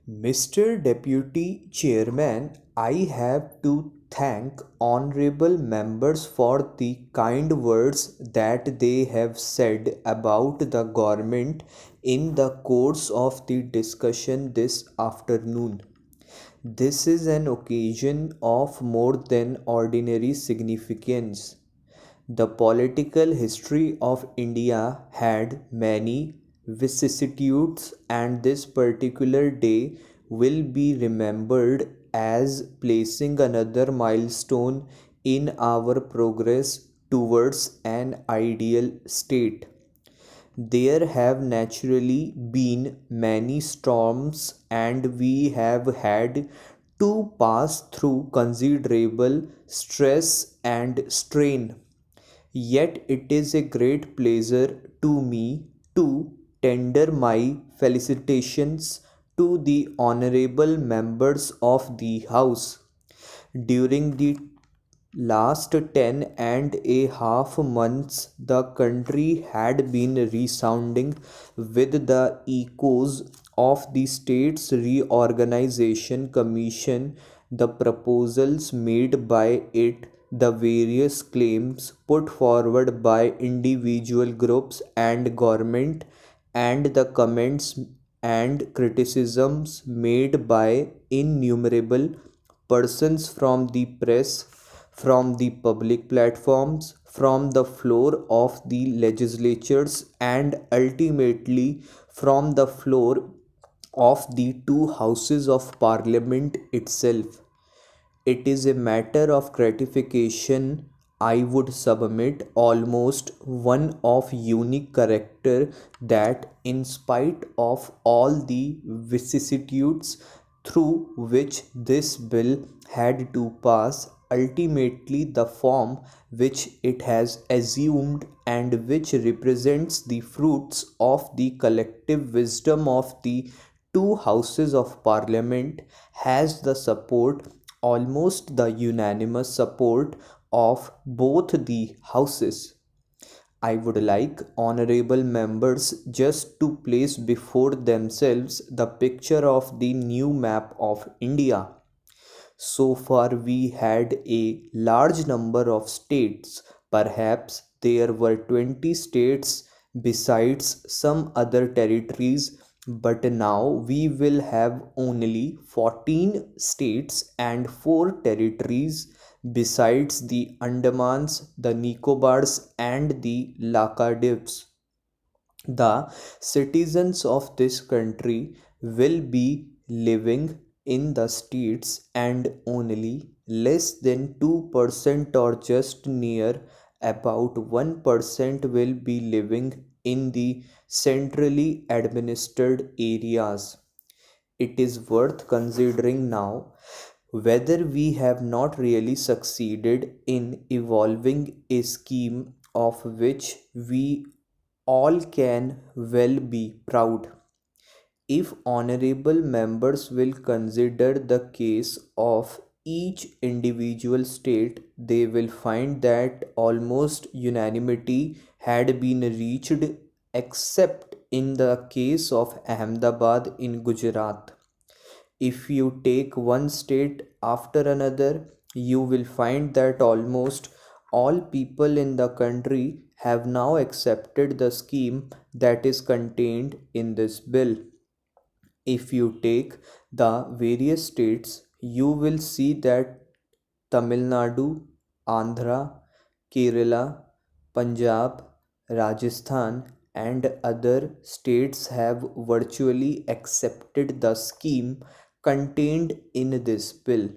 Mr. Deputy Chairman, I have to thank honorable members for the kind words that they have said about the government in the course of the discussion this afternoon. This is an occasion of more than ordinary significance. The political history of India had many vicissitudes, and this particular day will be remembered as placing another milestone in our progress towards an ideal state. There have naturally been many storms, and we have had to pass through considerable stress and strain. Yet it is a great pleasure to me to tender my felicitations to the honorable members of the House. During the last 10.5 months, the country had been resounding with the echoes of the States Reorganization Commission, the proposals made by it, the various claims put forward by individual groups and government, and the comments and criticisms made by innumerable persons from the press, from the public platforms, from the floor of the legislatures, and ultimately from the floor of the two houses of parliament itself. It is a matter of gratification, I would submit, almost one of unique character, that in spite of all the vicissitudes through which this bill had to pass, ultimately the form which it has assumed, and which represents the fruits of the collective wisdom of the two houses of parliament, has the support, almost the unanimous support, of both the houses. I would like honorable members just to place before themselves the picture of the new map of India. So far, we had a large number of states. Perhaps there were 20 states besides some other territories, but now we will have only 14 states and 4 territories besides the Andamans, the Nicobars, and the Lakadives. The citizens of this country will be living in the states, and only less than 2% or just near about 1% will be living in the centrally administered areas. It is worth considering now whether we have not really succeeded in evolving a scheme of which we all can well be proud. If honorable members will consider the case of each individual state, they will find that almost unanimity had been reached, except in the case of Ahmedabad in Gujarat. If you take one state after another, you will find that almost all people in the country have now accepted the scheme that is contained in this bill. If you take the various states, you will see that Tamil Nadu, Andhra, Kerala, Punjab, Rajasthan, and other states have virtually accepted the scheme contained in this bill.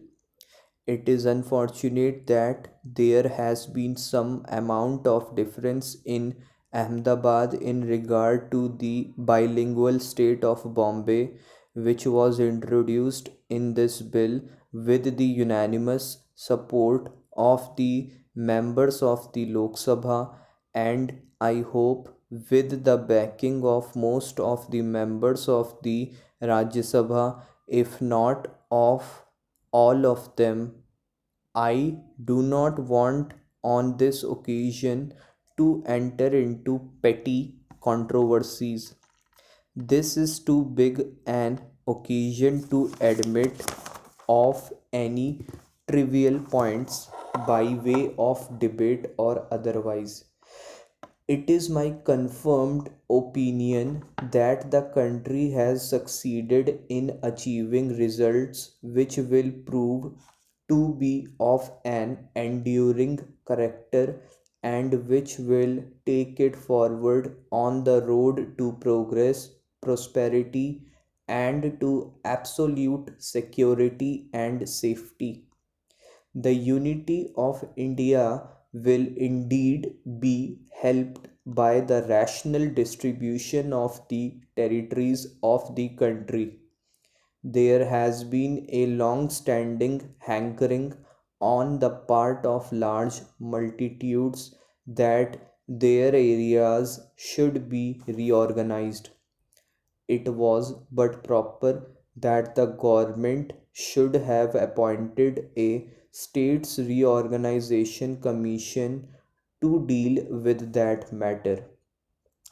It is unfortunate that there has been some amount of difference in Ahmedabad in regard to the bilingual state of Bombay, which was introduced in this bill with the unanimous support of the members of the Lok Sabha, and I hope with the backing of most of the members of the Rajya Sabha, if not of all of them. I do not want on this occasion to enter into petty controversies. This is too big an occasion to admit of any trivial points by way of debate or otherwise. It is my confirmed opinion that the country has succeeded in achieving results which will prove to be of an enduring character and which will take it forward on the road to progress, prosperity, and to absolute security and safety. The unity of India will indeed be helped by the rational distribution of the territories of the country. There has been a long standing hankering on the part of large multitudes that their areas should be reorganized. It was but proper that the government should have appointed a States Reorganization Commission to deal with that matter.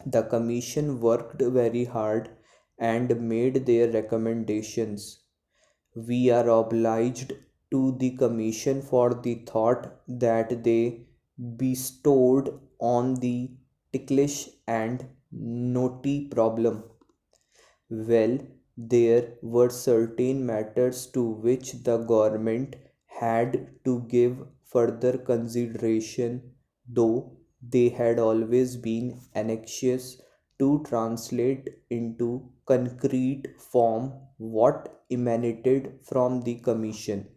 The commission worked very hard and made their recommendations. We are obliged to the commission for the thought that they bestowed on the ticklish and knotty problem. Well, there were certain matters to which the government had to give further consideration, though they had always been anxious to translate into concrete form what emanated from the Commission.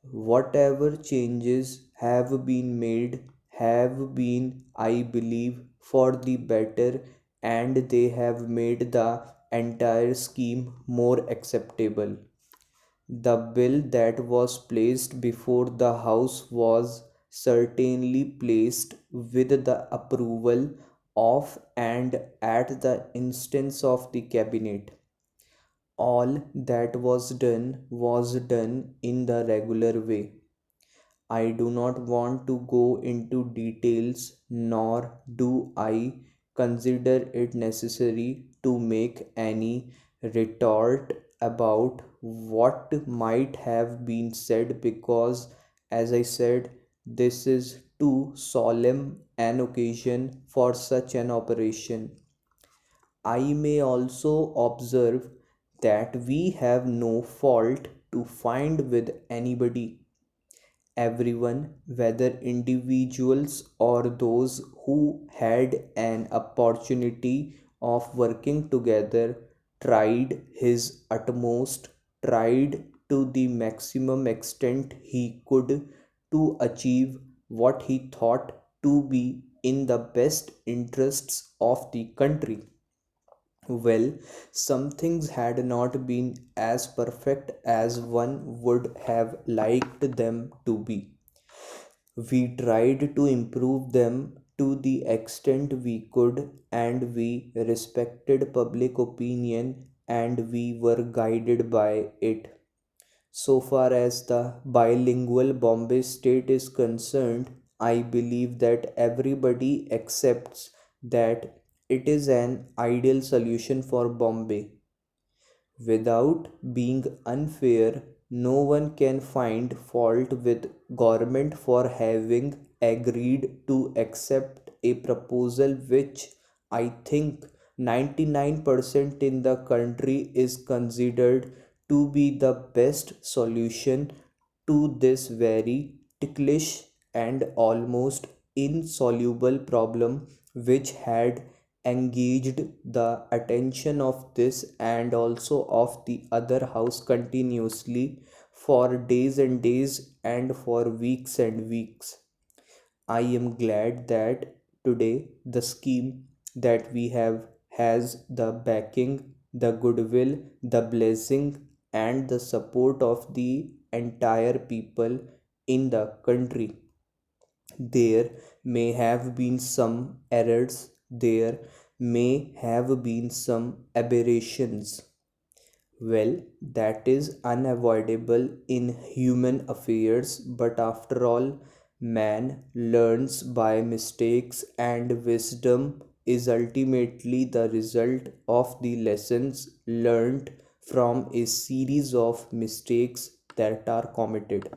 Whatever changes have been made have been, I believe, for the better, and they have made the entire scheme more acceptable. The bill that was placed before the House was certainly placed with the approval of and at the instance of the cabinet. All that was done in the regular way. I do not want to go into details, nor do I consider it necessary to make any retort about what might have been said because, as I said, this is too solemn an occasion for such an operation. I may also observe that we have no fault to find with anybody. Everyone, whether individuals or those who had an opportunity of working together, tried his utmost, tried to the maximum extent he could to achieve what he thought to be in the best interests of the country. Well, some things had not been as perfect as one would have liked them to be. We tried to improve them to the extent we could, and we respected public opinion and we were guided by it. So far as the bilingual Bombay state is concerned, I believe that everybody accepts that it is an ideal solution for Bombay. Without being unfair, no one can find fault with government for having agreed to accept a proposal which I think 99% in the country is considered to be the best solution to this very ticklish and almost insoluble problem which had engaged the attention of this and also of the other house continuously for days and days and for weeks and weeks. I am glad that today the scheme that we have has the backing, the goodwill, the blessing, and the support of the entire people in the country. There may have been some errors, there may have been some aberrations. Well, that is unavoidable in human affairs, but after all, man learns by mistakes, and wisdom is ultimately the result of the lessons learnt from a series of mistakes that are committed.